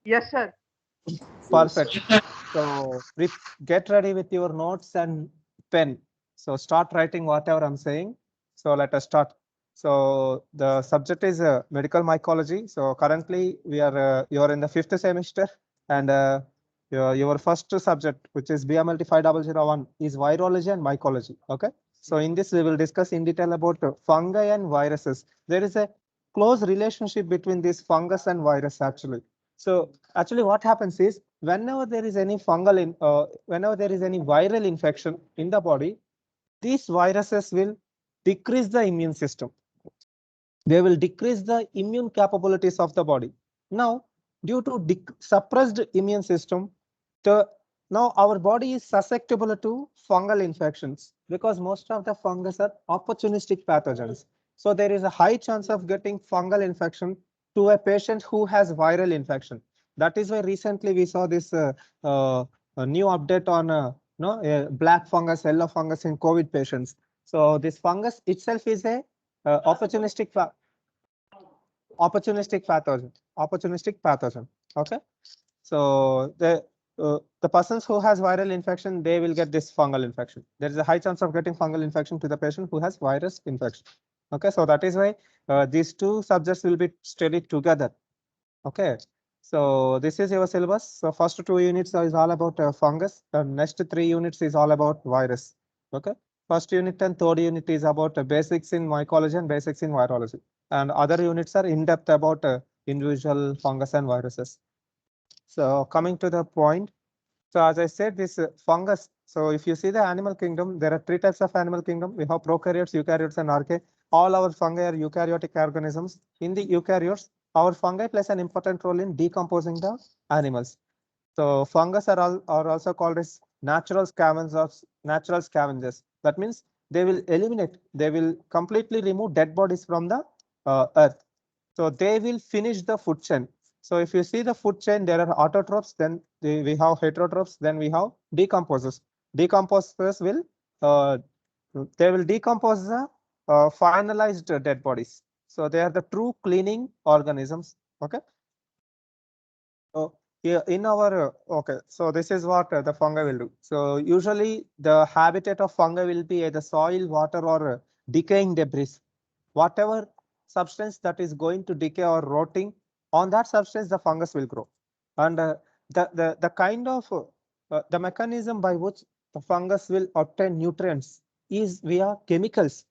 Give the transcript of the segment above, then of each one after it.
Yes, sir. Perfect. So get ready with your notes and pen. So start writing whatever I'm saying. So let us start. So the subject is medical mycology. So currently you are in the fifth semester, and your first subject, which is BMLT 5001, is virology and mycology. Okay. So in this we will discuss in detail about fungi and viruses. There is a close relationship between this fungus and virus actually. So actually what happens is whenever there is any whenever there is any viral infection in the body, these viruses will decrease the immune system. They will decrease the immune capabilities of the body. Now, due to suppressed immune system, the now our body is susceptible to fungal infections because most of the fungus are opportunistic pathogens. So there is a high chance of getting fungal infection to a patient who has viral infection. That is why recently we saw this a new update on no, black fungus, yellow fungus in COVID patients. So this fungus itself is a opportunistic opportunistic pathogen. Okay, so the persons who has viral infection, they will get this fungal infection. There is a high chance of getting fungal infection to the patient who has virus infection. Okay, so that is why these two subjects will be studied together. Okay, so this is your syllabus. So first 2 units is all about fungus. The next 3 units is all about virus. Okay, first unit and third unit is about basics in mycology and basics in virology, and other units are in depth about individual fungus and viruses. So coming to the point, so as I said, this fungus. So if you see the animal kingdom, there are three types of animal kingdom. We have prokaryotes, eukaryotes, and archaea. All our fungi are eukaryotic organisms. In the eukaryotes, our fungi plays an important role in decomposing the animals. So fungus are also called as natural scavengers. That means they will eliminate, they will completely remove dead bodies from the earth. So they will finish the food chain. So if you see the food chain, there are autotrophs, then we have heterotrophs, then we have decomposers. Decomposers will they will decompose the finalized dead bodies. So they are the true cleaning organisms. Okay. Oh, yeah, in our okay, so this is what the fungi will do. So usually the habitat of fungi will be either soil, water, or decaying debris. Whatever substance that is going to decay or rotting, on that substance the fungus will grow. And the kind of the mechanism by which the fungus will obtain nutrients is via chemicals.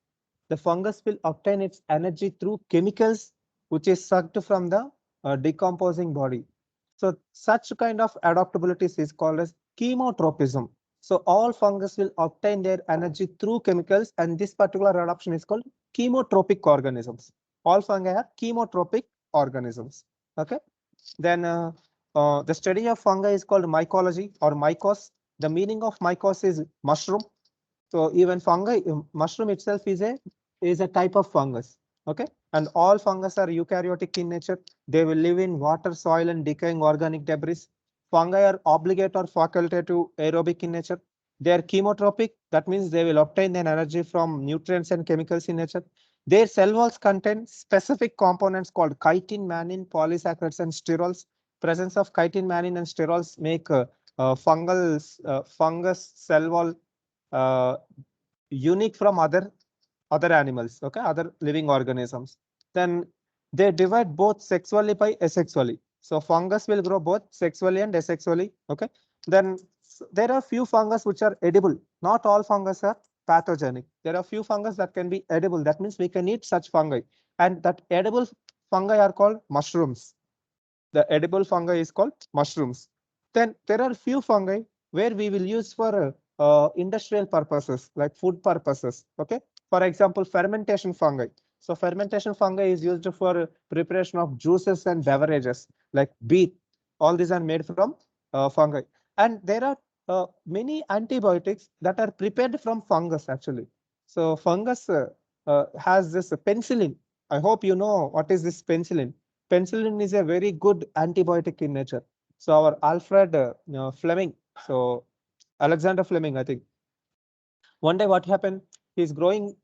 The fungus will obtain its energy through chemicals which is sucked from the decomposing body. So such kind of adaptability is called as chemotropism. So all fungus will obtain their energy through chemicals, and this particular adaptation is called chemotropic organisms. All fungi are chemotropic organisms. Okay. Then the study of fungi is called mycology or mycos. The meaning of mycos is mushroom. So even fungi, mushroom itself is a type of fungus. Okay, and all fungus are eukaryotic in nature. They will live in water, soil, and decaying organic debris. Fungi are obligate or facultative aerobic in nature. They are chemotropic. That means they will obtain their energy from nutrients and chemicals in nature. Their cell walls contain specific components called chitin, mannan, polysaccharides, and sterols. Presence of chitin, mannan, and sterols make fungus cell wall uh, unique from other animals, okay, other living organisms. Then they divide both sexually by asexually. So fungus will grow both sexually and asexually. Okay. Then there are few fungus which are edible. Not all fungus are pathogenic. There are few fungus that can be edible. That means we can eat such fungi, and that edible fungi are called mushrooms. The edible fungi is called mushrooms. Then there are few fungi where we will use for industrial purposes like food purposes. Okay. For example, fermentation fungi. So fermentation fungi is used for preparation of juices and beverages like beet. All these are made from fungi. And there are many antibiotics that are prepared from fungus actually. So fungus has this penicillin. I hope you know what is this penicillin. Penicillin is a very good antibiotic in nature. So our Alfred Fleming, so Alexander Fleming, I think, one day what happened? He's growing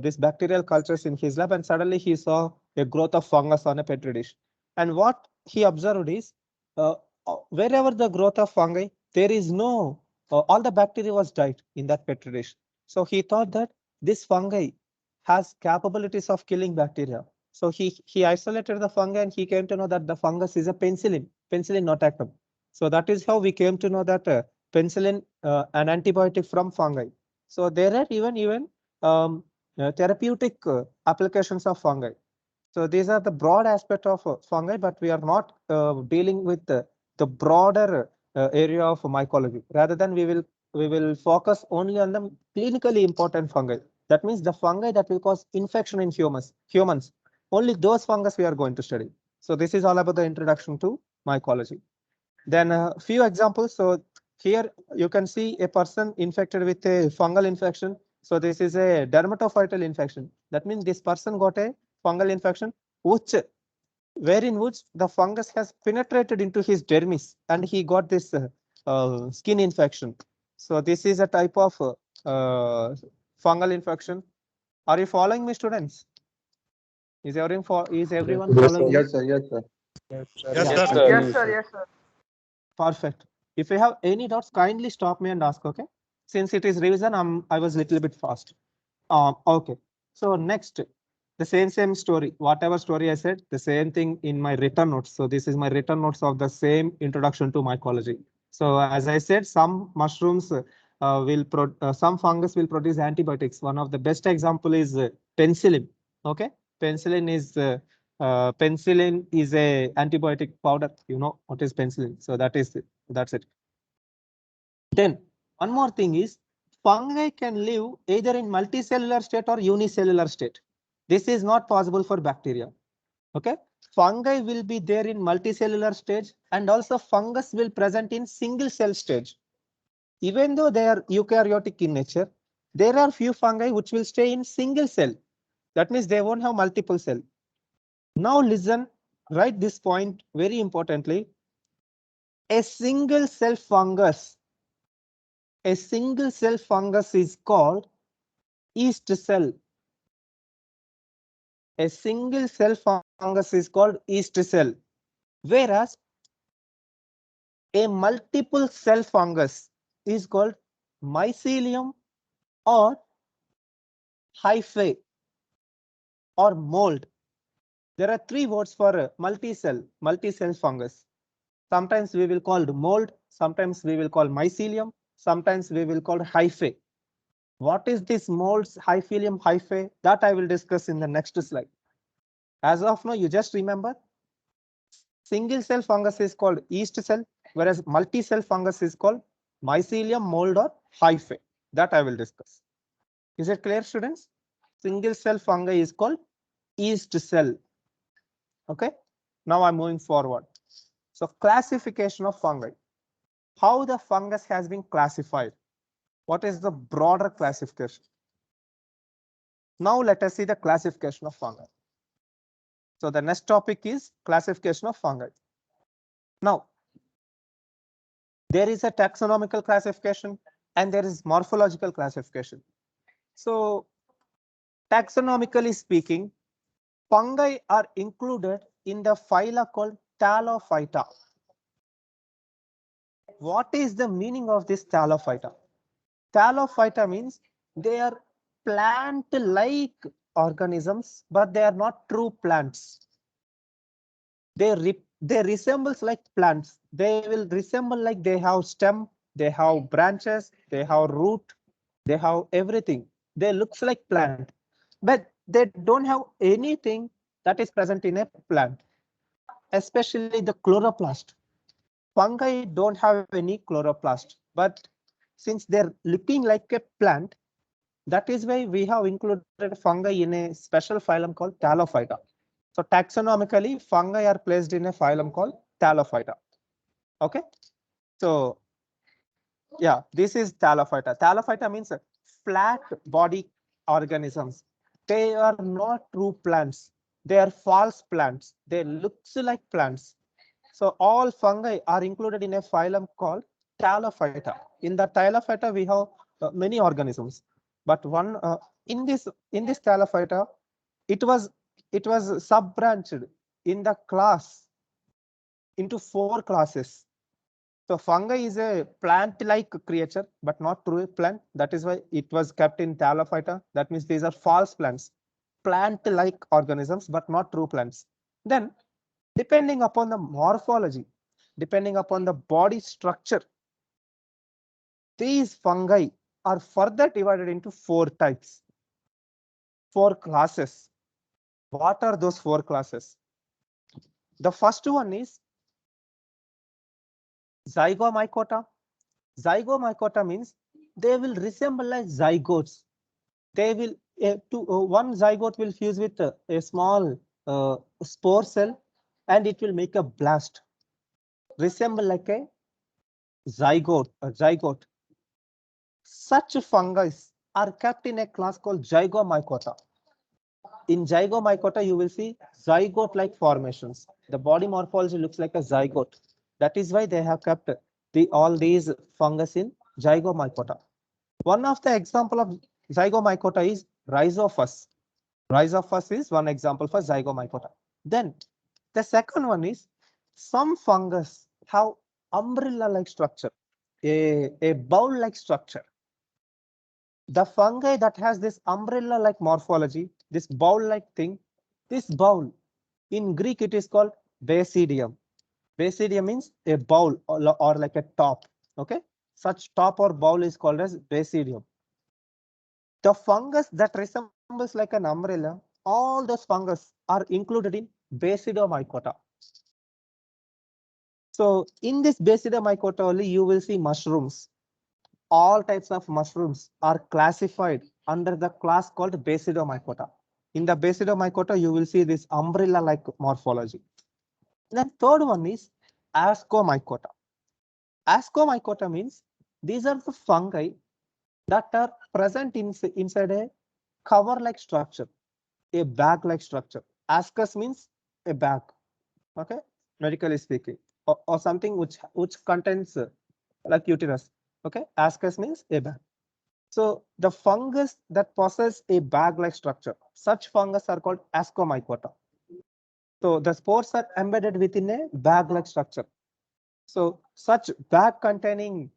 this bacterial cultures in his lab, and suddenly he saw a growth of fungus on a petri dish. And what he observed is wherever the growth of fungi, there is no, all the bacteria was died in that petri dish. So he thought that this fungi has capabilities of killing bacteria. So he isolated the fungi and he came to know that the fungus is a penicillin notatum. So that is how we came to know that penicillin, an antibiotic from fungi. So there are even therapeutic applications of fungi. So these are the broad aspect of fungi, but we are not dealing with the broader area of mycology. Rather than we will focus only on the clinically important fungi. That means the fungi that will cause infection in humans. Only those fungus we are going to study. So this is all about the introduction to mycology. Then a few examples. So here you can see a person infected with a fungal infection. So this is a dermatophytal infection. That means this person got a fungal infection, wherein which the fungus has penetrated into his dermis and he got this skin infection. So this is a type of fungal infection. Are you following me, students? Is everyone Yes, following sir. me? Yes, sir. Yes, sir. Yes, Yeah, sir. Yes, sir. Yes, sir. perfect. If you have any doubts, kindly stop me and ask, okay? Since it is revision, I was a little bit fast. Okay. So next, the same story. Whatever story I said, the same thing in my written notes. So this is my written notes of the same introduction to mycology. So as I said, some mushrooms some fungus will produce antibiotics. One of the best example is penicillin. Okay, penicillin is a antibiotic powder. You know what is penicillin? So that's it. Then one more thing is fungi can live either in multicellular state or unicellular state. This is not possible for bacteria. Okay, fungi will be there in multicellular stage and also fungus will present in single cell stage. Even though they are eukaryotic in nature, there are few fungi which will stay in single cell. That means they won't have multiple cell. Now listen, write this point very importantly. A single cell fungus is called yeast cell. A single cell fungus is called yeast cell, whereas a multiple cell fungus is called mycelium or hyphae or mold. There are three words for multi-cell fungus. Sometimes we will call mold, sometimes we will call mycelium, sometimes we will call hyphae. What is this molds, hyphilium, hyphae? That I will discuss in the next slide. As of now, you just remember single cell fungus is called yeast cell, whereas multi-cell fungus is called mycelium, mold, or hyphae. That I will discuss. Is it clear, students? Single cell fungi is called yeast cell. Okay. Now I'm moving forward. So classification of fungi. How the fungus has been classified. What is the broader classification? Now let us see the classification of fungi. So the next topic is classification of fungi. Now, there is a taxonomical classification and there is morphological classification. So taxonomically speaking, fungi are included in the phyla called Thallophyta. What is the meaning of this Thallophyta? Thallophyta means they are plant-like organisms, but they are not true plants. They resembles like plants. They will resemble like they have stem, they have branches, they have root, they have everything. They looks like plant, but they don't have anything that is present in a plant, especially the chloroplast. Fungi don't have any chloroplast, but since they're looking like a plant, that is why we have included fungi in a special phylum called Thallophyta. So taxonomically, fungi are placed in a phylum called Thallophyta. Okay. So yeah, this is Thallophyta. Thallophyta means flat body organisms. They are not true plants. They are false plants. They look like plants. So all fungi are included in a phylum called Thallophyta. In the Thallophyta, we have many organisms, but one in this Thallophyta, it was sub-branched in the class. into 4 classes. So fungi is a plant-like creature, but not true plant. That is why it was kept in Thallophyta. That means these are false plants, plant-like organisms, but not true plants. Then, depending upon the morphology, depending upon the body structure, these fungi are further divided into 4 types, 4 classes. What are those 4 classes? The first one is Zygomycota. Zygomycota means they will resemble like zygotes. They will one zygote will fuse with a small spore cell, and it will make a blast, resemble like a zygote. Such fungi are kept in a class called Zygomycota. In Zygomycota, you will see zygote-like formations. The body morphology looks like a zygote. That is why they have kept all these fungus in Zygomycota. One of the example of Zygomycota is Rhizophus. Rhizophus is one example for Zygomycota. Then the second one is some fungus have umbrella-like structure, a bowl-like structure. The fungi that has this umbrella-like morphology, this bowl-like thing, this bowl, in Greek it is called basidium. Basidium means a bowl or like a top. Okay, such top or bowl is called as basidium. The fungus that resembles like an umbrella, all those fungus are included in Basidiomycota. So in this Basidiomycota only you will see mushrooms. All types of mushrooms are classified under the class called Basidiomycota. In the Basidiomycota, you will see this umbrella-like morphology. Then third one is Ascomycota. Ascomycota means these are the fungi that are present inside a cover-like structure, a bag-like structure. Ascus means a bag, okay, medically speaking, or something which contains like uterus. Okay, ascus means a bag. So the fungus that possess a bag-like structure, such fungus are called Ascomycota. So the spores are embedded within a bag-like structure. So such bag-containing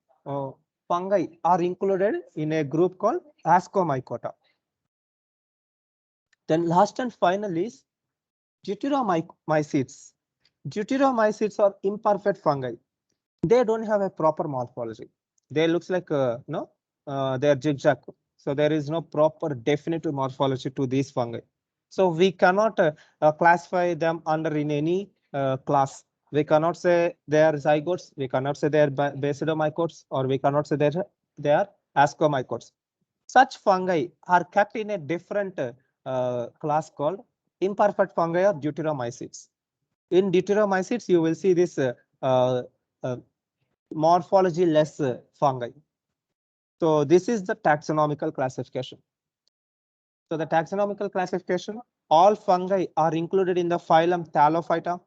fungi are included in a group called Ascomycota. Then last and final is Deuteromycetes. Deuteromycetes are imperfect fungi. They don't have a proper morphology. They looks like they are zigzag. So there is no proper definitive morphology to these fungi. So we cannot classify them under in any class. We cannot say they are zygotes. We cannot say they are basidiomycotes, or we cannot say they are ascomycotes. Such fungi are kept in a different class called imperfect fungi or deuteromycetes. In deuteromycetes, you will see this uh, morphology less fungi. So this is the taxonomical classification. So the taxonomical classification, all fungi are included in the phylum Thallophyta.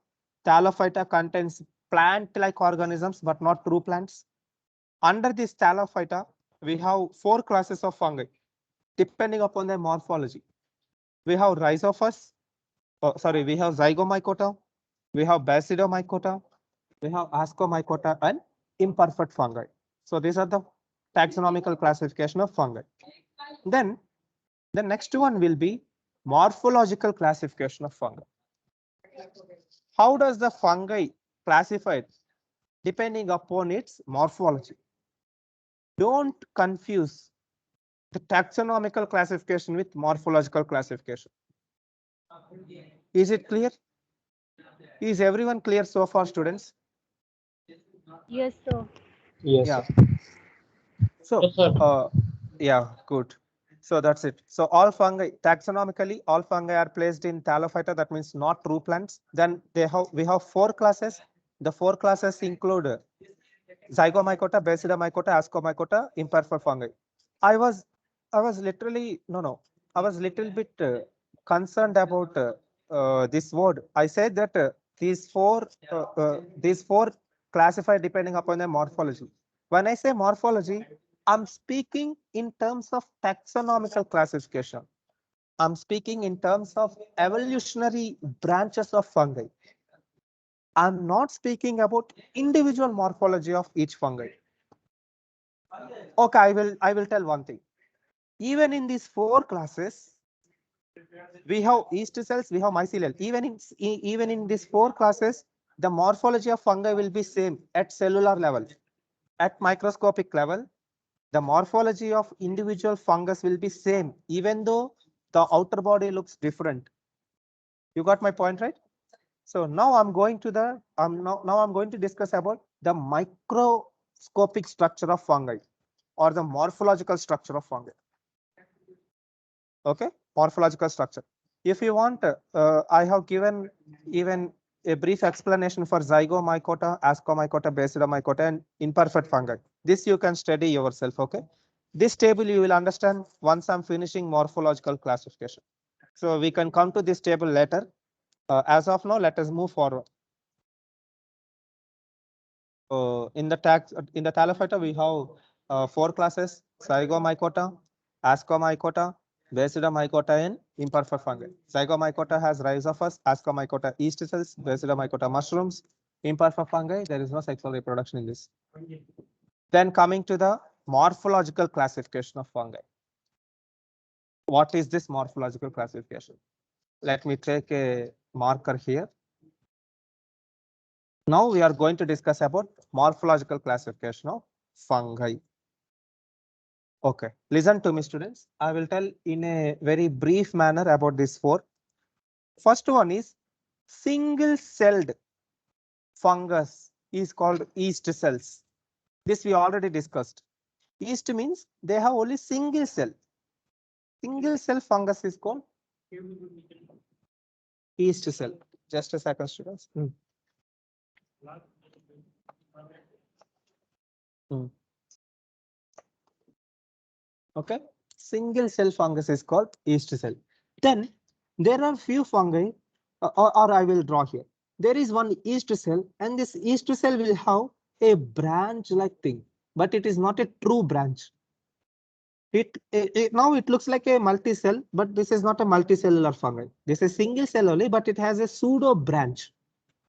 Thallophyta contains plant-like organisms, but not true plants. Under this Thallophyta, we have 4 classes of fungi, depending upon their morphology. We have Rhizophus, we have Zygomycota, we have Basidiomycota, we have Ascomycota, and imperfect fungi. So these are the taxonomical classification of fungi. Then the next one will be morphological classification of fungi. How does the fungi classified? Depending upon its morphology. Don't confuse the taxonomical classification with morphological classification. Is it clear? Is everyone clear so far, students? Yes, sir. Yes, Yeah. sir. So, Yes, sir. yeah, good. So that's it. So all fungi, taxonomically, all fungi are placed in Thallophyta. That means not true plants. Then we have 4 classes. The 4 classes include Zygomycota, Basidiomycota, Ascomycota, imperfect fungi. I was literally I was little bit concerned about this word. I said that these four classified depending upon their morphology. When I say morphology, I'm speaking in terms of taxonomical classification. I'm speaking in terms of evolutionary branches of fungi. I'm not speaking about individual morphology of each fungi. Okay, I will tell one thing. Even in these four classes, we have yeast cells, we have mycelial. Even in these four classes, the morphology of fungi will be same at cellular level. At microscopic level, the morphology of individual fungus will be same, even though the outer body looks different. You got my point, right? So now I'm going to the now I'm going to discuss about the microscopic structure of fungi or the morphological structure of fungi. Okay, morphological structure. If you want, I have given even a brief explanation for zygomycota, ascomycota, basidiomycota, and imperfect fungi. This you can study yourself. Okay, this table you will understand once I'm finishing morphological classification. So we can come to this table later. As of now, let us move forward. In the Thallophyta, we have four classes: Zygomycota, Ascomycota, Basidiomycota, and imperfect fungi. Zygomycota has rhizopus, Ascomycota yeast cells, Basidiomycota mushrooms, imperfect fungi. There is no sexual reproduction in this. Then coming to the morphological classification of fungi. What is this morphological classification? Let me take a marker here. Now we are going to discuss about morphological classification of fungi. Okay, listen to me, students. I will tell in a very brief manner about these four. First one is single-celled fungus is called yeast cells. This we already discussed. Yeast means they have only single cell. Single cell fungus is called yeast cell. Just a second, students. Okay, single cell fungus is called yeast cell. Then there are few fungi, or I will draw here. There is one yeast cell, and this yeast cell will have a branch-like thing, but it is not a true branch. Now it looks like a multi-cell, but this is not a multicellular fungi. This is single cell only, but it has a pseudo branch.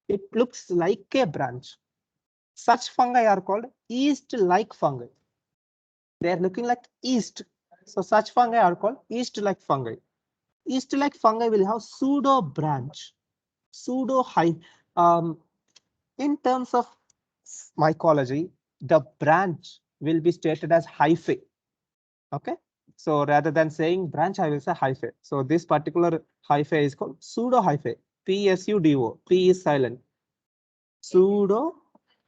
It looks like a branch. Such fungi are called yeast-like fungi. They are looking like yeast. So such fungi are called yeast-like fungi. Yeast-like fungi will have pseudo branch, pseudo high. In terms of mycology, the branch will be stated as hyphae. Okay. So rather than saying branch, I will say hyphae. So this particular hyphae is called pseudo hyphae. PSUDO. P is silent. Pseudo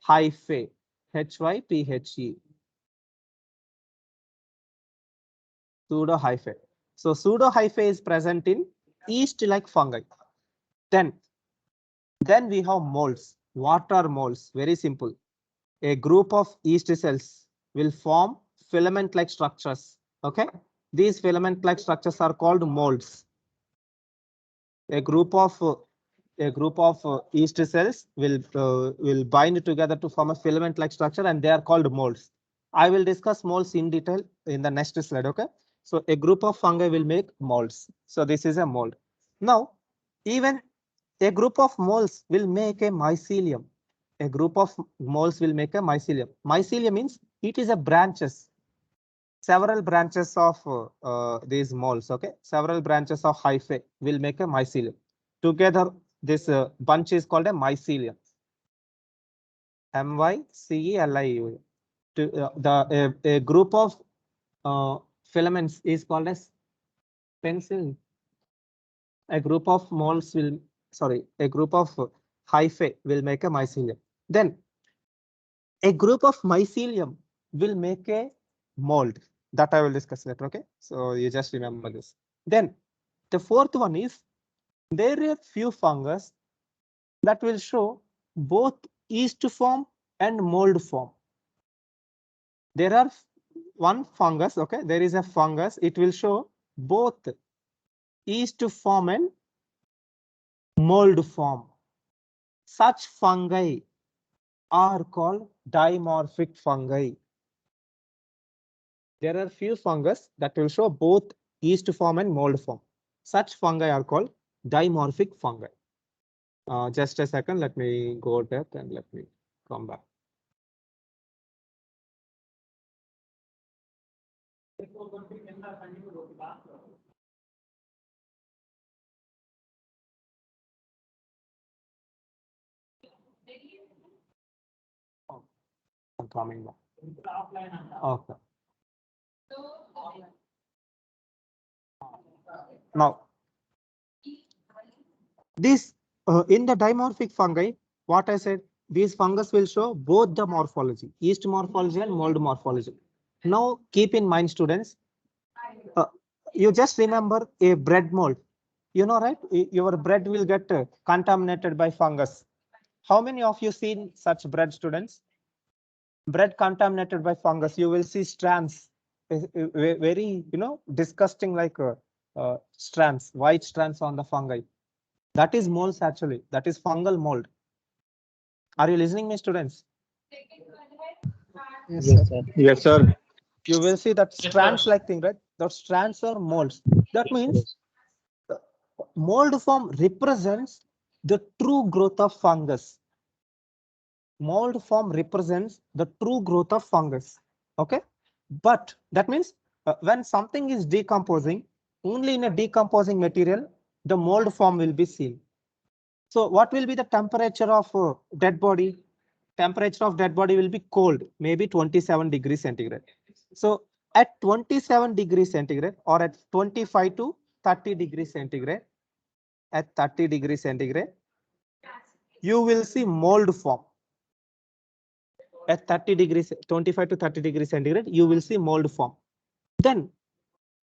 hyphae. HYPHE. Pseudo hyphae. So pseudo hyphae is present in yeast-like fungi. Then we have molds. What are molds? Very simple. A group of yeast cells will form filament-like structures. Okay, these filament-like structures are called molds. A group of yeast cells will bind together to form a filament-like structure, and they are called molds. I will discuss molds in detail in the next slide. Okay, so a group of fungi will make molds. So this is a mold. Now, even a group of molds will make a mycelium. A group of molds will make a mycelium. Mycelium means it is a branches. Several branches of these molds. Okay, several branches of hyphae will make a mycelium. Together, this bunch is called a mycelium. MYCELIUM. A group of filaments is called as penicillin. A group of molds will, a group of hyphae will make a mycelium. Then a group of mycelium will make a mold. That I will discuss later. Okay, so you just remember this. Then the fourth one is there are few fungus that will show both yeast form and mold form. There are one fungus. Okay, there is a fungus. It will show both yeast form and mold form. Such fungi are called dimorphic fungi. There are few fungus that will show both yeast form and mold form. Such fungi are called dimorphic fungi. Just a second, let me go there and let me come back. Oh, I'm coming back. Okay. Now, this in the dimorphic fungi, what I said, these fungus will show both the morphology, yeast morphology and mold morphology. Now, keep in mind, students, you just remember a bread mold. You know, right? Your bread will get contaminated by fungus. How many of you seen such bread, students? Bread contaminated by fungus, you will see strands, very, disgusting, like strands, white strands on the fungi. That is molds actually. That is fungal mold. Are you listening, me, students? Yes, sir. Yes, sir. You will see that strands like thing, right? Those strands are molds. That means mold form represents the true growth of fungus. Mold form represents the true growth of fungus. Okay, but that means when something is decomposing, only in a decomposing material, the mold form will be seen. So what will be the temperature of dead body? Temperature of dead body will be cold, maybe 27 degrees centigrade. So at 27 degrees centigrade or at 25 to 30 degrees centigrade, at 30 degrees centigrade, you will see mold form. At 30 degrees, 25 to 30 degrees centigrade, you will see mold form. Then,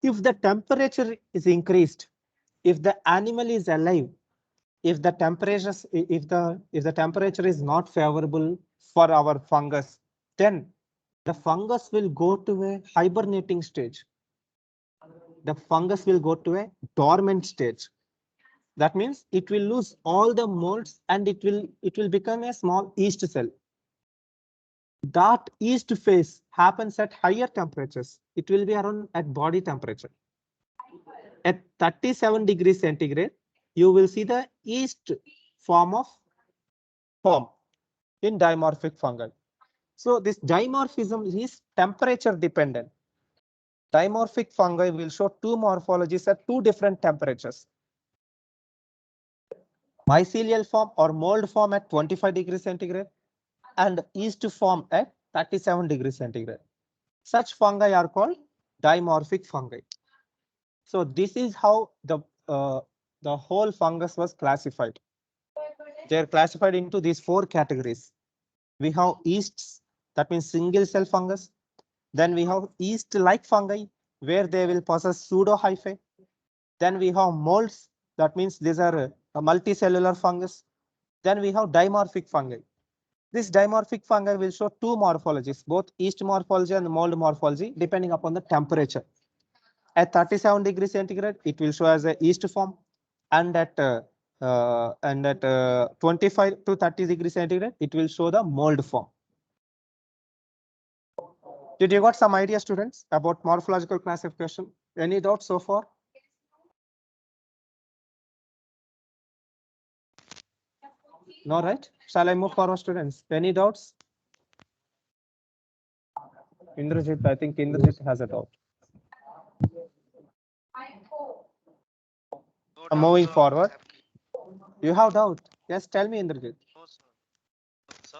if the temperature is increased, if the animal is alive, if the temperature is not favorable for our fungus, then the fungus will go to a hibernating stage. The fungus will go to a dormant stage. That means it will lose all the molds and it will become a small yeast cell. That yeast phase happens at higher temperatures. It will be around at body temperature. At 37 degrees centigrade, you will see the yeast form in dimorphic fungi. So this dimorphism is temperature dependent. Dimorphic fungi will show two morphologies at two different temperatures. Mycelial form or mold form at 25 degrees centigrade and yeast form at 37 degrees centigrade. Such fungi are called dimorphic fungi. So this is how the whole fungus was classified. They are classified into these four categories. We have yeasts, that means single cell fungus. Then we have yeast-like fungi, where they will possess pseudo hyphae. Then we have molds, that means these are a multicellular fungus. Then we have dimorphic fungi. This dimorphic fungi will show two morphologies, both yeast morphology and mold morphology, depending upon the temperature. At 37 degrees centigrade, it will show as a yeast form, and at 25 to 30 degrees centigrade, it will show the mold form. Did you got some idea, students, about morphological classification? Any doubts so far? No, right? Shall I move forward, students? Any doubts? Indrajit, I think Indrajit has a doubt. I'm moving forward. You have doubt? Yes, tell me, Indrajit.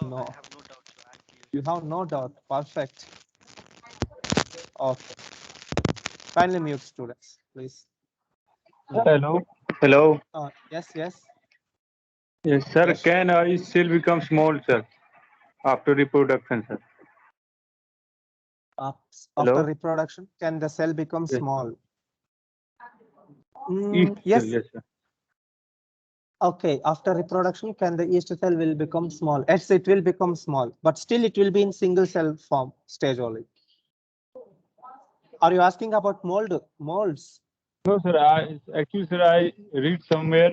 No. I have no doubt. You have no doubt. Perfect. Okay. Kindly mute, students, please. Hello. Hello. Yes, yes. Yes, sir. Yes. Can I still become small, sir, after reproduction, sir? After Hello? reproduction, can the cell become Yes. small? Yeast cell, Yes. yes, sir. Okay. After reproduction, can the yeast cell will become small? Yes, it will become small, but still it will be in single cell form stage only. Are you asking about molds? No, sir. Actually, sir, I read somewhere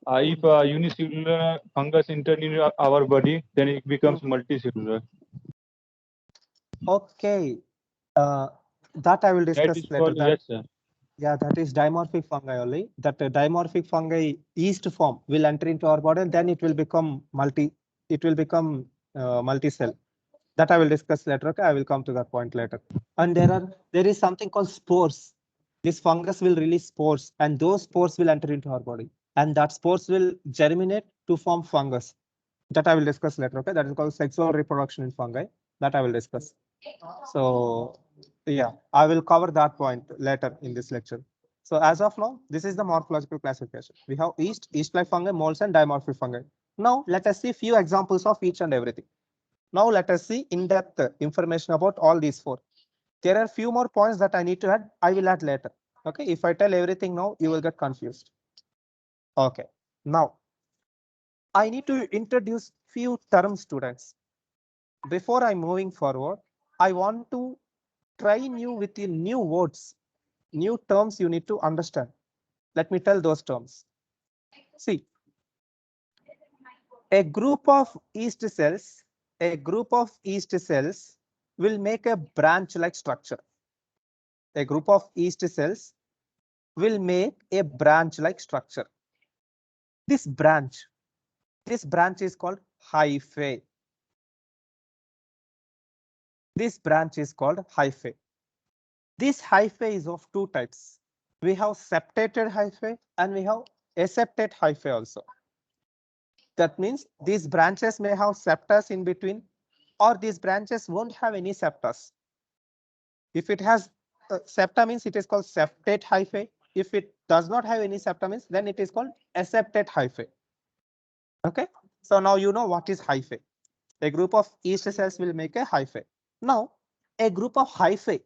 if a unicellular fungus enter in our body, then it becomes multicellular. Okay. That I will That discuss is later. called, yes, sir. Yeah, that is dimorphic fungi only. That dimorphic fungi yeast form will enter into our body, and then it will become multi-cell. That I will discuss later. Okay, I will come to that point later. And there is something called spores. This fungus will release spores, and those spores will enter into our body, and that spores will germinate to form fungus. That I will discuss later. Okay, that is called sexual reproduction in fungi. That I will discuss. So yeah, I will cover that point later in this lecture. So as of now, this is the morphological classification. We have yeast-like fungi, molds, and dimorphic fungi. Now let us see few examples of each and everything. Now let us see in-depth information about all these four. There are few more points that I need to add. I will add later. Okay, if I tell everything now, you will get confused. Okay, now I need to introduce few terms, students. Before I'm moving forward, I want to train you with the new words, new terms you need to understand. Let me tell those terms. See, a group of yeast cells will make a branch-like structure. A group of yeast cells will make a branch-like structure. This branch is called hyphae. This branch is called hyphae. This hyphae is of two types. We have septated hyphae and we have aseptate hyphae also. That means these branches may have septas in between, or these branches won't have any septas. If it has septa means it is called septate hyphae. If it does not have any septa means then it is called aseptate hyphae. Okay, so now you know what is hyphae. A group of yeast cells will make a hyphae. Now a group of hyphae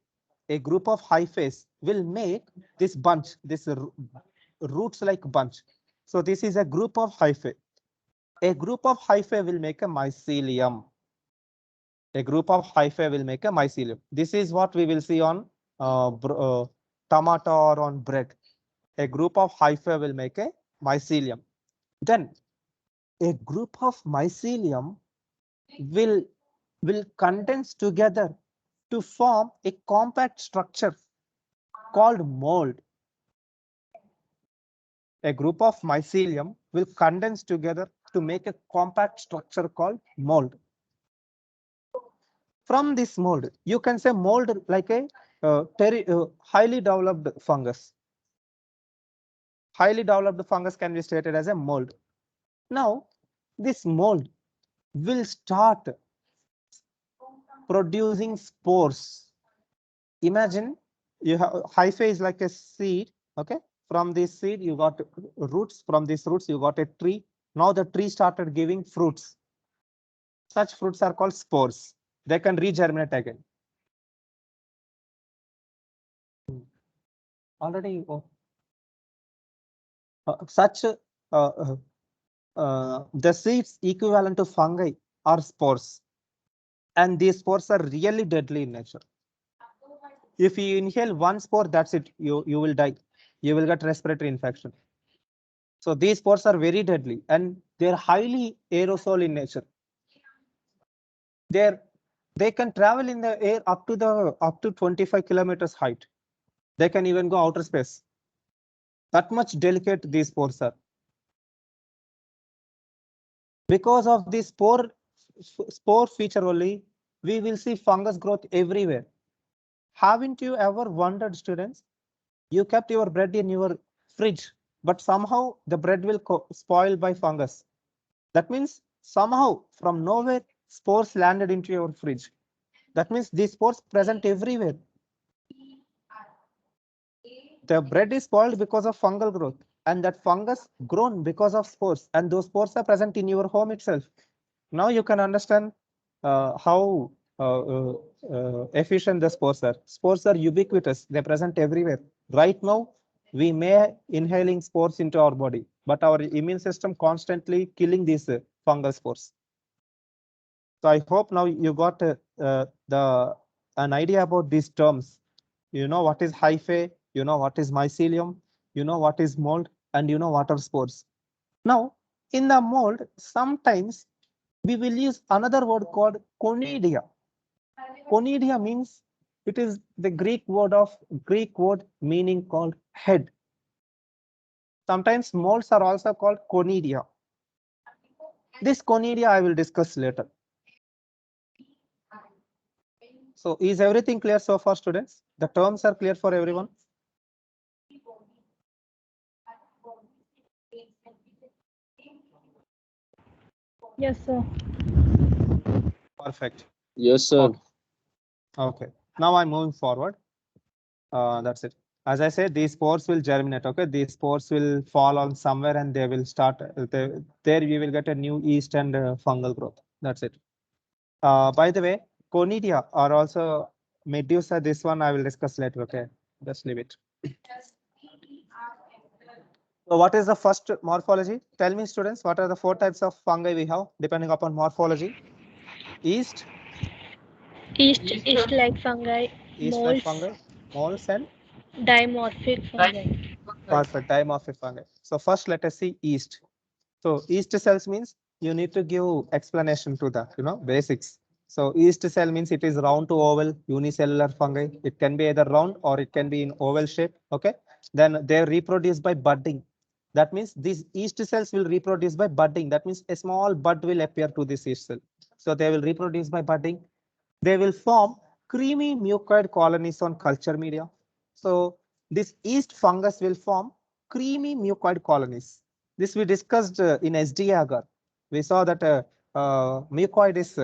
will make this bunch, this roots like bunch. So this is a group of hyphae. A group of hyphae will make a mycelium. A group of hyphae will make a mycelium. This is what we will see on tomato or on bread. A group of hyphae will make a mycelium. Then a group of mycelium will condense together to form a compact structure called mold. A group of mycelium will condense together to make a compact structure called mold. From this mold, you can say mold like a highly developed fungus. Highly developed fungus can be stated as a mold. Now, this mold will start producing spores. Imagine you have hyphae is like a seed. Okay, from this seed you got roots. From these roots you got a tree. Now the tree started giving fruits. Such fruits are called spores. They can regerminate again. Already, the seeds equivalent to fungi are spores, and these spores are really deadly in nature. If you inhale one spore, that's it. You will die. You will get respiratory infection. So these spores are very deadly, and they're highly aerosol in nature. They can travel in the air up to 25 kilometers height. They can even go outer space. That much delicate these spores are. Because of this spore feature only, we will see fungus growth everywhere. Haven't you ever wondered, students? You kept your bread in your fridge, but somehow the bread will spoil by fungus. That means somehow from nowhere spores landed into your fridge. That means these spores present everywhere. The bread is spoiled because of fungal growth, and that fungus grown because of spores, and those spores are present in your home itself. Now you can understand how efficient the spores are. Spores are ubiquitous. They're present everywhere. Right now, we may inhaling spores into our body, but our immune system constantly killing these fungal spores. So I hope now you got an idea about these terms. You know what is hyphae, you know what is mycelium, you know what is mold, and you know what are spores. Now, in the mold, sometimes we will use another word called conidia. Conidia means it is the Greek word meaning called head. Sometimes molds are also called conidia. This conidia I will discuss later. So is everything clear so far, students? The terms are clear for everyone? Yes, sir. Perfect. Yes, sir. Okay. Now I'm moving forward. That's it. As I said, these spores will germinate. Okay, these spores will fall on somewhere and they will start. There we will get a new yeast and fungal growth. That's it. By the way, conidia are also medusa. This one I will discuss later. Okay, just leave it. So what is the first morphology? Tell me, students, what are the 4 types of fungi we have depending upon morphology? Yeast, Yeast-like fungi, yeast-like molds, fungi, molds, and dimorphic fungi. perfect dimorphic fungi. So first, let us see yeast. So yeast cells means you need to give explanation to the basics. So yeast cell means it is round to oval unicellular fungi. It can be either round or it can be in oval shape. Okay. Then they reproduce by budding. That means these yeast cells will reproduce by budding. That means a small bud will appear to this yeast cell. So they will reproduce by budding. They will form creamy mucoid colonies on culture media. So this yeast fungus will form creamy mucoid colonies. This we discussed in SD agar. We saw that mucoid is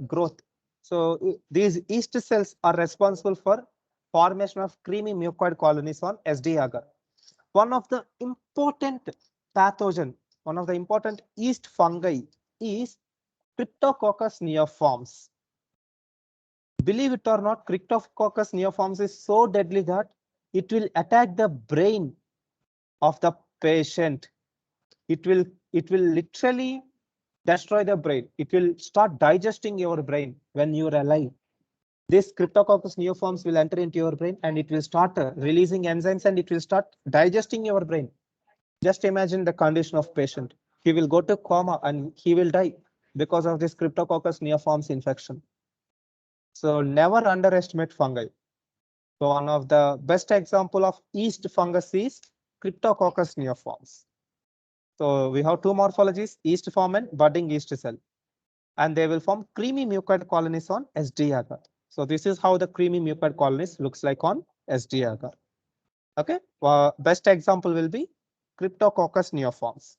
growth. So these yeast cells are responsible for formation of creamy mucoid colonies on SD agar. One of the important pathogen, one of the important yeast fungi is Cryptococcus neoforms. Believe it or not, Cryptococcus neoforms is so deadly that it will attack the brain of the patient. It will literally destroy the brain. It will start digesting your brain when you are alive. This Cryptococcus neoforms will enter into your brain and it will start releasing enzymes and it will start digesting your brain. Just imagine the condition of patient. He will go to coma and he will die because of this Cryptococcus neoforms infection. So never underestimate fungi. So one of the best example of yeast fungus is Cryptococcus neoforms. So we have 2 morphologies, yeast form and budding yeast cell. And they will form creamy mucoid colonies on SD agar. So this is how the creamy mucoid colonies looks like on SD agar. Okay, best example will be Cryptococcus neoforms.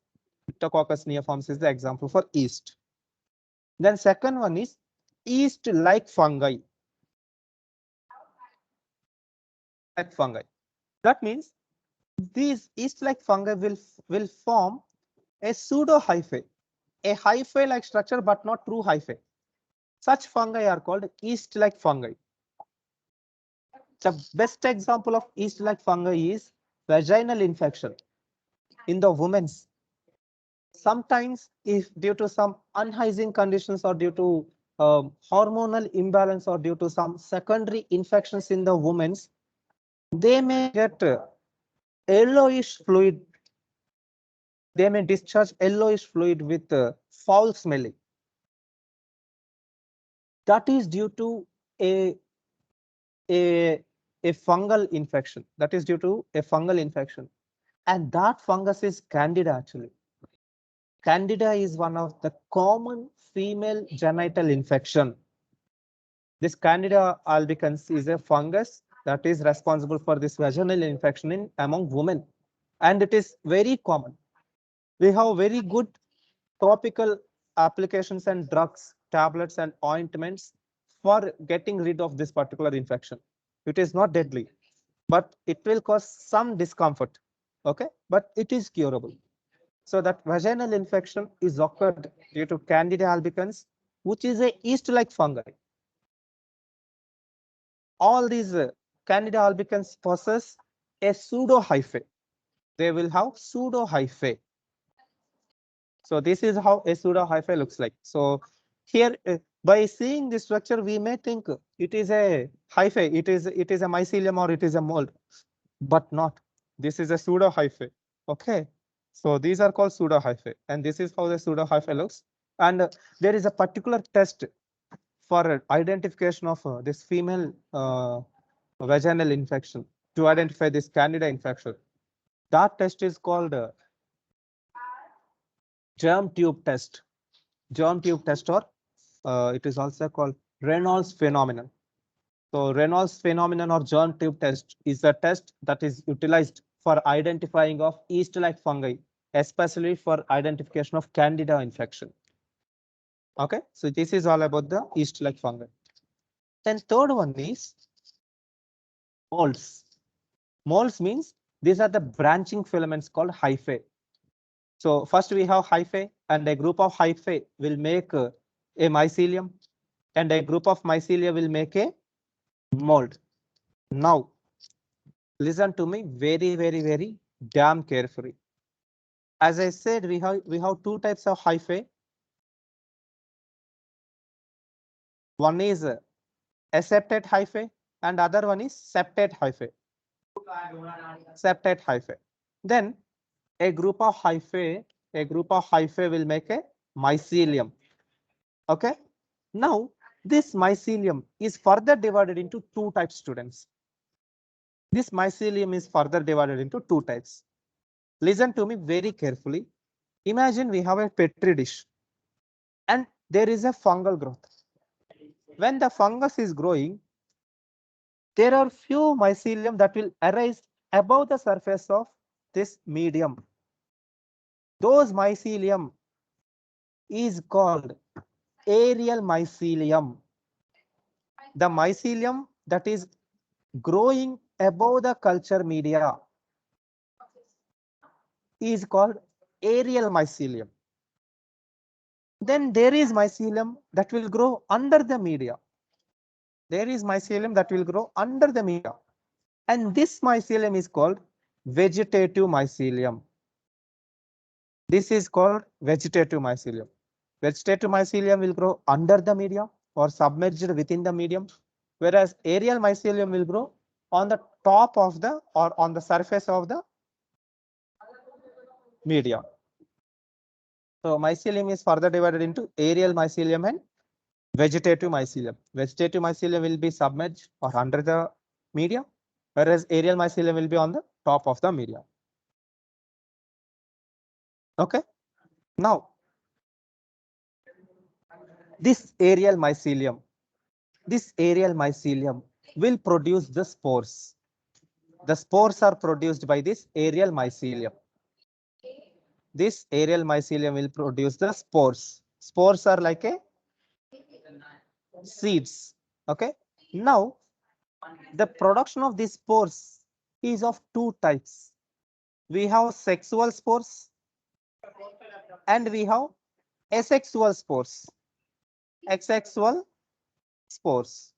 Cryptococcus neoforms is the example for yeast. Then second one is yeast-like fungi. Like fungi. That means these yeast-like fungi will form a pseudo hyphae, a hyphae-like structure but not true hyphae. Such fungi are called yeast-like fungi. The best example of yeast-like fungi is vaginal infection in the women's. Sometimes, if due to some unhygiene conditions or due to hormonal imbalance or due to some secondary infections in the women's, they may get yellowish fluid. They may discharge yellowish fluid with foul smelling. That is due to a fungal infection. That is due to a fungal infection. And that fungus is Candida actually. Candida is one of the common female genital infection. This Candida albicans is a fungus that is responsible for this vaginal infection in among women. And it is very common. We have very good topical applications and drugs, tablets and ointments for getting rid of this particular infection. It is not deadly, but it will cause some discomfort. Okay, but it is curable. So that vaginal infection is occurred due to Candida albicans, which is a yeast-like fungi. All these Candida albicans possess a pseudo hyphae. They will have pseudo hyphae. So this is how a pseudo hyphae looks like. So here, by seeing this structure, we may think it is a hyphae. It is a mycelium or it is a mold, but not. This is a pseudo hyphae. Okay. So these are called pseudo hyphae, and this is how the pseudo hyphae looks. And there is a particular test for identification of this female vaginal infection. to identify this Candida infection. That test is called germ tube test. Germ tube test, or it is also called Reynolds phenomenon. So Reynolds phenomenon or germ tube test is a test that is utilized for identifying of yeast-like fungi, especially for identification of Candida infection. Okay, so this is all about the yeast-like fungi. Then third one is molds. Molds means these are the branching filaments called hyphae. So first we have hyphae, and a group of hyphae will make a mycelium, and a group of mycelia will make a mold. Now, listen to me very damn carefully. As I said, we have two types of hyphae. One is aseptate hyphae, and other one is septate hyphae. Septate hyphae. Then a group of hyphae will make a mycelium. Okay. Now this mycelium is further divided into two types, students. This mycelium is further divided into two types. Listen to me very carefully. Imagine we have a petri dish and there is a fungal growth. When the fungus is growing, there are few mycelium that will arise above the surface of this medium. Those mycelium is called aerial mycelium. The mycelium that is growing above the culture media is called aerial mycelium. Then there is mycelium that will grow under the media. There is mycelium that will grow under the media. And this mycelium is called vegetative mycelium. This is called vegetative mycelium. Vegetative mycelium will grow under the media or submerged within the medium, whereas aerial mycelium will grow on the top of the or on the surface of the media. So mycelium is further divided into aerial mycelium and vegetative mycelium. Vegetative mycelium will be submerged or under the media, whereas aerial mycelium will be on the top of the media. Okay. Now, this aerial mycelium will produce the spores. The spores are produced by this aerial mycelium. This aerial mycelium will produce the spores. Spores are like a seeds. Okay. Now, the production of these spores is of two types. We have sexual spores and we have asexual spores. Asexual spores.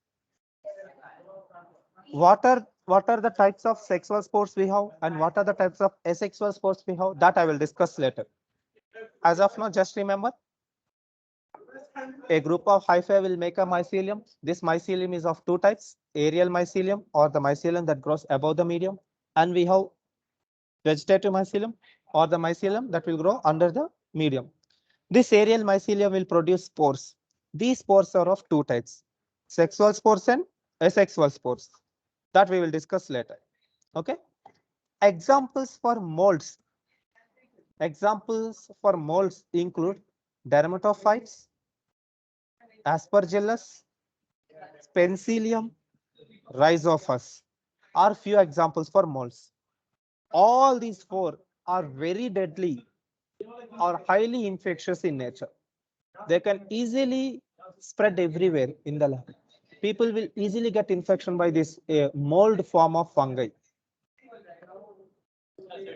What are the types of sexual spores we have and what are the types of asexual spores we have? That I will discuss later. As of now, just remember, a group of hyphae will make a mycelium. This mycelium is of two types, aerial mycelium or the mycelium that grows above the medium, and we have vegetative mycelium or the mycelium that will grow under the medium. This aerial mycelium will produce spores. These spores are of two types, sexual spores and asexual spores. That we will discuss later. Okay. Examples for molds. Examples for molds include dermatophytes, Aspergillus, Penicillium, Rhizophus are few examples for molds. All these four are very deadly or highly infectious in nature. They can easily spread everywhere in the lab. People will easily get infection by this mold form of fungi.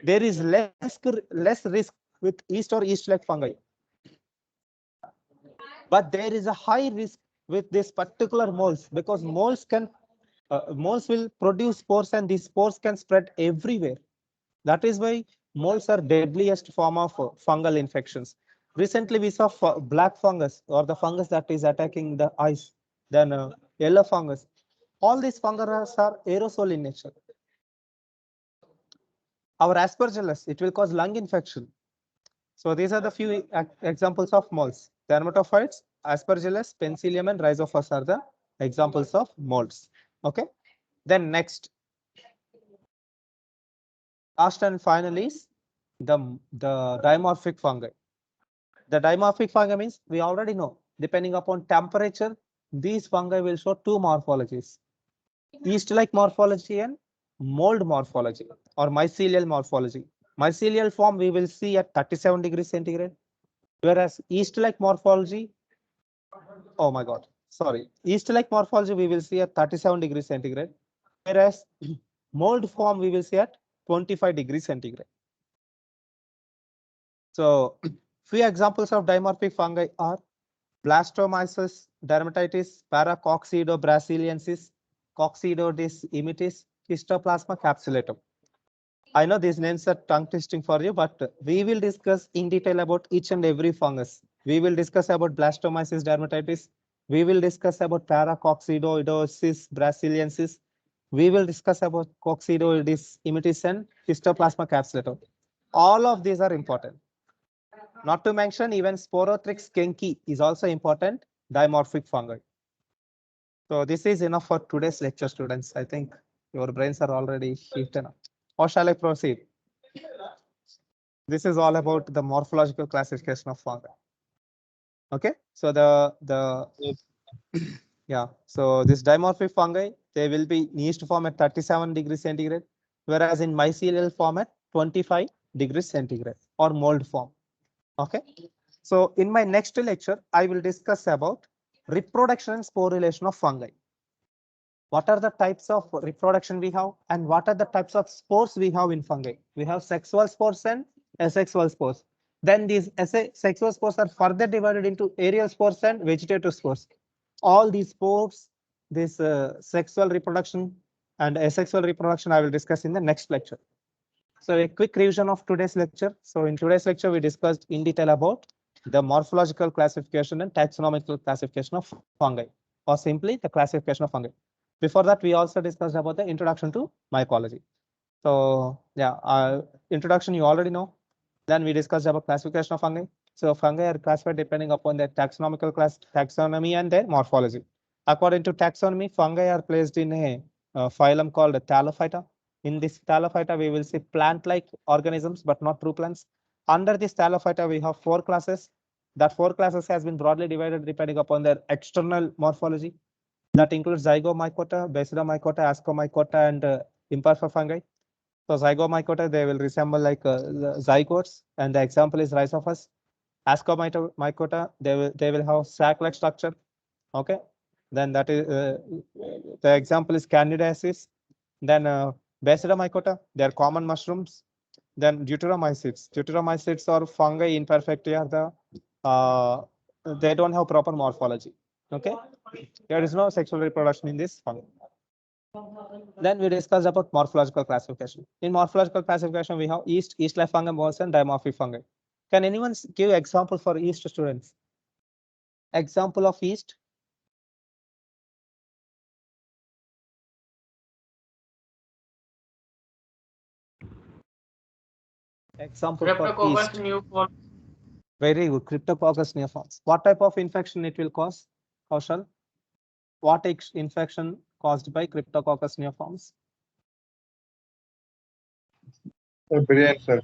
There is less risk with yeast or yeast-like fungi, but there is a high risk with this particular molds because molds will produce spores and these spores can spread everywhere. That is why molds are deadliest form of fungal infections. Recently, we saw black fungus or the fungus that is attacking the eyes, then yellow fungus. All these fungus are aerosol in nature. Our Aspergillus, it will cause lung infection. So these are the few examples of molds. Dermatophytes, Aspergillus, Penicillium, and Rhizophus are the examples of molds. Okay. Then next, Last and final is the dimorphic fungi. The dimorphic fungi means we already know, depending upon temperature, these fungi will show two morphologies: yeast-like morphology and mold morphology or mycelial morphology. Mycelial form we will see at 37 degrees centigrade, whereas yeast-like morphology, oh my God, sorry, yeast-like morphology we will see at 37 degrees centigrade, whereas mold form we will see at 25 degrees centigrade. So few examples of dimorphic fungi are Blastomyces dermatitis, Paracoccido brasiliensis, Coccidioides immitis, Histoplasma capsulatum. I know these names are tongue twisting for you, but we will discuss in detail about each and every fungus. We will discuss about Blastomyces dermatitis. We will discuss about Paracoccidioides brasiliensis. We will discuss about Coccidioides immitis and Histoplasma capsulatum. All of these are important. Not to mention even Sporothrix kenki is also important dimorphic fungi. So this is enough for today's lecture, students. I think your brains are already heated up. Or shall I proceed? This is all about the morphological classification of fungi. Okay, so yeah, so this dimorphic fungi, they will be in yeast form at 37 degrees centigrade, whereas in mycelial form at 25 degrees centigrade or mold form. Okay, so in my next lecture, I will discuss about reproduction and sporulation of fungi. What are the types of reproduction we have and what are the types of spores we have in fungi? We have sexual spores and asexual spores. Then these sexual spores are further divided into aerial spores and vegetative spores. All these spores, this sexual reproduction and asexual reproduction, I will discuss in the next lecture. So a quick revision of today's lecture. So in today's lecture, we discussed in detail about the morphological classification and taxonomical classification of fungi, or simply the classification of fungi. Before that, we also discussed about the introduction to mycology. So yeah, introduction you already know. Then we discussed about classification of fungi. So fungi are classified depending upon their taxonomy and their morphology. According to taxonomy, fungi are placed in a phylum called Thallophyta. In this Thallophyta, we will see plant-like organisms, but not true plants. Under this Thallophyta, we have 4 classes. That 4 classes has been broadly divided depending upon their external morphology. That includes Zygomycota, Basidiomycota, Ascomycota, and imperfect fungi. So Zygomycota, they will resemble like zygotes, and the example is Rhizophus. Ascomycota, they will have sac-like structure. Okay, then that is the example is Candidiasis. Then Basidiomycota, they are common mushrooms. Then Deuteromycetes. Deuteromycetes are fungi imperfecta. They don't have proper morphology. Okay, there is no sexual reproduction in this fungi. Then we discussed about morphological classification. In morphological classification, we have yeast-like fungi, molds, and dimorphic fungi. Can anyone give example for yeast, students? Example of yeast? Example for Streptococcus yeast. neoform. Very good. Cryptococcus neoforms. What type of infection it will cause, Kaushal? What infection caused by Cryptococcus neoforms? Brain, sir.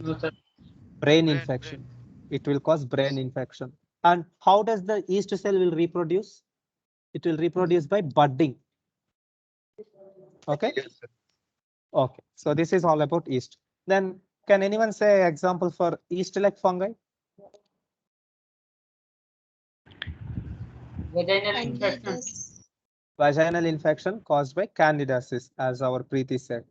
Brain infection. It will cause brain infection. And how does the yeast cell will reproduce? It will reproduce by budding. Okay. Yes, sir. Okay. So this is all about yeast. Then can anyone say example for yeast-like fungi? Vaginal infection. Vaginal infection caused by candidiasis, as our Preeti said.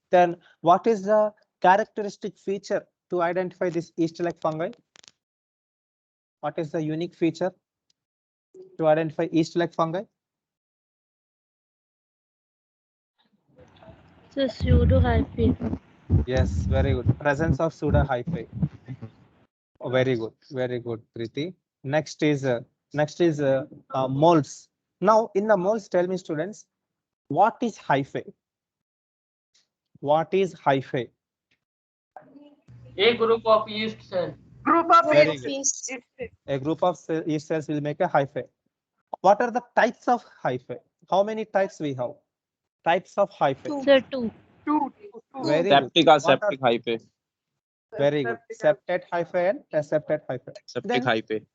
Then what is the characteristic feature to identify this yeast-like fungi? What is the unique feature to identify yeast-like fungi? So pseudohyphae. Yes, very good. Presence of pseudohyphae. Oh, very good, Preeti. Next is molds. Now, in the molds, tell me, students, what is hyphae? What is hyphae? A group of yeast cells. Very good. A group of yeast cells will make a hyphae. What are the types of hyphae? How many types we have? Types of hyphae. So two. Very good. Septic or What are- septic hyphae. Very good. Septate hyphae and aseptate hyphae. Septic Then- hyphae.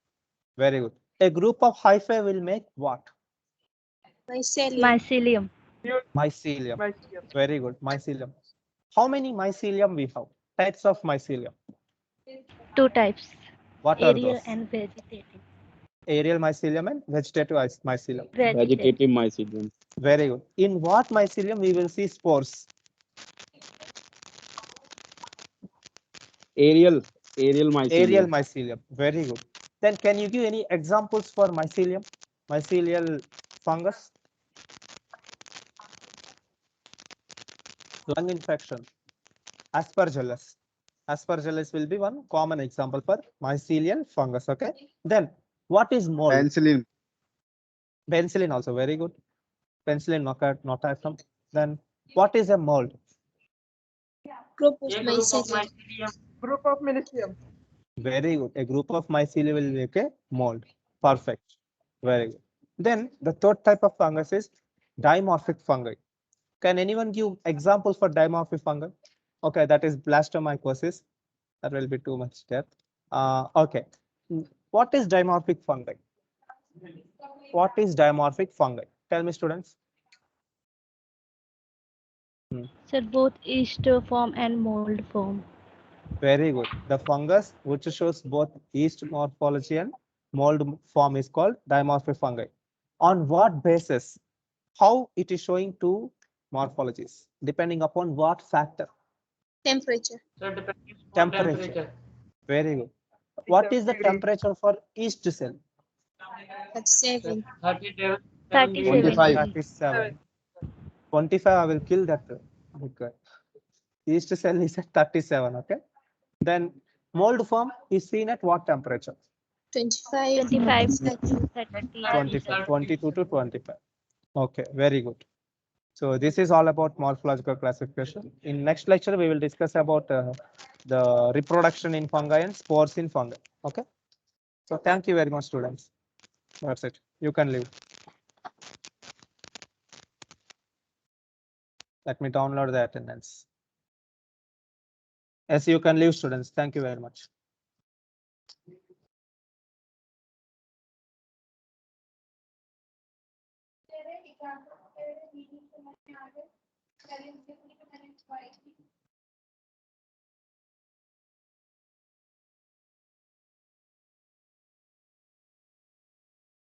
Very good. A group of hyphae will make what? Mycelium. Mycelium. Very good. Mycelium. How many mycelium we have? Types of mycelium. 2 types. What are Aerial those? and vegetative. Aerial mycelium and vegetative mycelium. Vegetative mycelium. Very good. In what mycelium we will see spores? Aerial mycelium. Aerial mycelium. Very good. Then can you give any examples for mycelium? Mycelial fungus? Lung infection. Aspergillus. Aspergillus will be one common example for mycelial fungus. Okay. Then what is mold? Penicillin. Penicillin also very good. Penicillin notatum. Then what is a mold? Group of A group of mycelium. mycelium. Group of mycelium. Very good. A group of mycelium will make a mold. Perfect. Very good. Then the third type of fungus is dimorphic fungi. Can anyone give examples for dimorphic fungi? Okay, that is blastomycosis. That will be too much depth. Okay. What is dimorphic fungi? What is dimorphic fungi? Tell me, students. So both yeast form and mold form. Very good. The fungus which shows both yeast morphology and mold form is called dimorphic fungi. On what basis? How it is showing two morphologies? Depending upon what factor? Temperature. So depending on Temperature. temperature. Very good. What is the temperature for yeast cell? That's 7. 37. 37 25. degrees. 37. 25, I will kill that. Okay. Yeast cell is at 37. Okay. Then mold form is seen at what temperature? 25. 25 30. to 30. 25, 22 to 25. Okay, very good. So this is all about morphological classification. In next lecture, we will discuss about the reproduction in fungi and spores in fungi. Okay. So thank you very much, students. That's it. You can leave. Let me download the attendance. Yes, you can leave, students. Thank you very much.